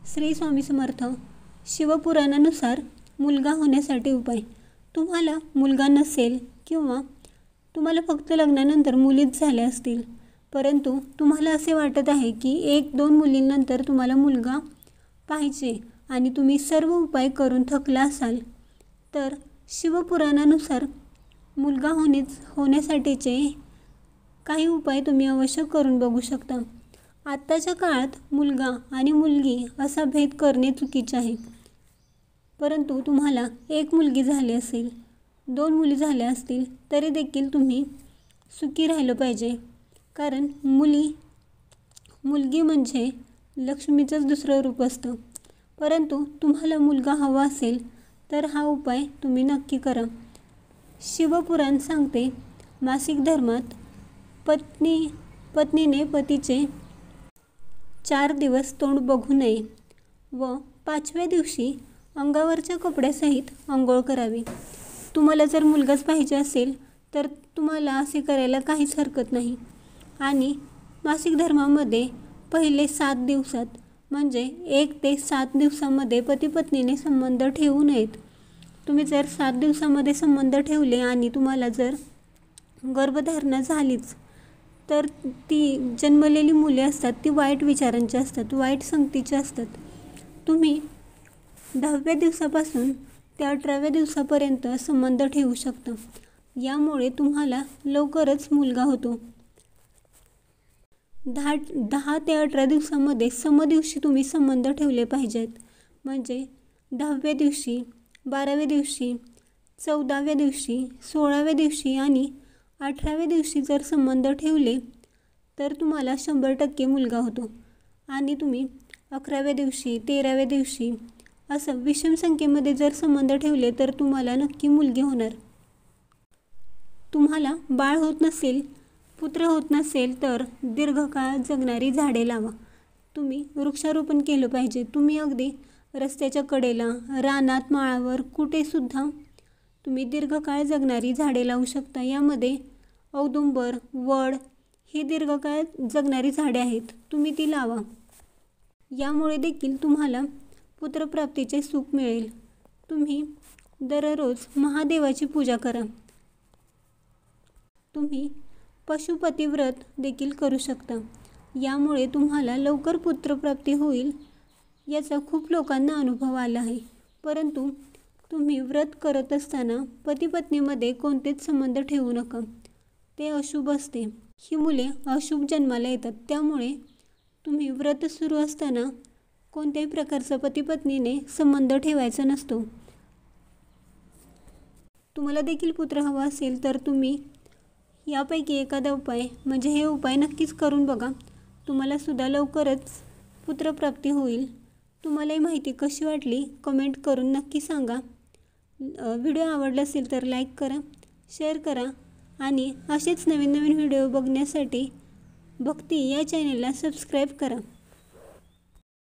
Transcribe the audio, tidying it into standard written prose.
श्री स्वामी समर्थ. शिवपुराणानुसार मुलगा होण्यासाठी उपाय. तुम्हाला मुलगा नसेल किंवा तुम्हाला फक्त लग्नानंतर मुलीच झाल्या असतील, परंतु तुम्हाला असे वाटत आहे की 1-2 मुलींनंतर तुम्हाला मुलगा पाहिजे आणि तुम्ही सर्व उपाय करून थकला असाल, तर शिवपुराणानुसार मुलगा होण्यासाठीचे काही उपाय तुम्ही अवश्य करून बघू शकता. आत्ताच्या काळात मुलगा आणि मुलगी असा भेद करणे चुकीचे आहे. परंतु तुम्हाला 1 मुलगी झाली असेल, 2 मुली झाल्या असतील, तरी देखील तुम्ही सुखी राहिलं पाहिजे. कारण मुलगी म्हणजे लक्ष्मीचंच दुसरं रूप असतं. परंतु तुम्हाला मुलगा हवा असेल तर हा उपाय तुम्ही नक्की करा. शिवपुराण सांगते, मासिक धर्मात पत्नीने पतीचे 4 दिवस तोंड बघू नये व 5व्या दिवशी अंगावरच्या कपड्यासहित अंघोळ करावी. तुम्हाला जर मुलगाच पाहिजे असेल तर तुम्हाला असे करायला काहीच हरकत नाही. आणि मासिक धर्मामध्ये पहिले 7 दिवसात म्हणजे 1 ते 7 दिवसामध्ये पती पत्नीने संबंध ठेवू नयेत. तुम्ही जर 7 दिवसामध्ये संबंध ठेवले आणि तुम्हाला जर गर्भधारणा झालीच, तर ती जन्मलेली मुले असतात ती वाईट विचारांची असतात, वाईट संगतीची असतात. तुम्ही 10व्या दिवसापासून ते 18व्या दिवसापर्यंत संबंध ठेवू शकता. यामुळे तुम्हाला लवकरच मुलगा होतो. 10 ते 18 दिवसामध्ये समदिवशी तुम्ही संबंध ठेवले पाहिजेत. म्हणजे 10व्या दिवशी, 12व्या दिवशी, 14व्या दिवशी, 16व्या दिवशी आणि 18व्या दिवशी जर संबंध ठेवले तर तुम्हाला 100% मुलगा होतो. आणि तुम्ही 11व्या दिवशी, 13व्या दिवशी असं विषम संख्येमध्ये जर संबंध ठेवले तर तुम्हाला नक्की मुलगी होणार. तुम्हाला बाळ होत नसेल, पुत्र होत नसेल तर दीर्घकाळ जगणारी झाडे लावा. तुम्ही वृक्षारोपण केलं पाहिजे. तुम्ही अगदी रस्त्याच्या कडेला, रानात, माळावर कुठेसुद्धा तुम्ही दीर्घकाळ जगणारी झाडे लावू शकता. यामध्ये औदुंबर, वड ही दीर्घकाळ जगणारी झाडे आहेत. तुम्ही ती लावा. यामुळे देखील तुम्हाला पुत्रप्राप्तीचे सुख मिळेल. तुम्ही दररोज महादेवाची पूजा करा. तुम्ही पशुपती व्रत देखील करू शकता. यामुळे तुम्हाला लवकर पुत्रप्राप्ती होईल याचा खूप लोकांना अनुभव आला आहे. परंतु तुम्ही व्रत करत असताना पती-पत्नीमध्ये कोणतेच संबंध ठेवू नका. ते अशुभ असते. ही मुले अशुभ जन्माला येतात. त्यामुळे तुम्ही व्रत सुरू असताना कोणत्याही प्रकारचा पती-पत्नीने संबंध ठेवायचा नसतो. तुम्हाला देखील पुत्र हवा असेल तर तुम्ही यापैकी एखादा उपाय म्हणजे हे उपाय नक्कीच करून बघा. तुम्हाला सुद्धा लवकरच पुत्रप्राप्ती होईल. तुम्हाला ही माहिती कशी वाटली कमेंट करून नक्की सांगा. व्हिडिओ आवडला असेल तर लाईक करा, शेअर करा आणि असेच नवीन व्हिडिओ बघण्यासाठी भक्ती या चॅनेलला सबस्क्राईब करा.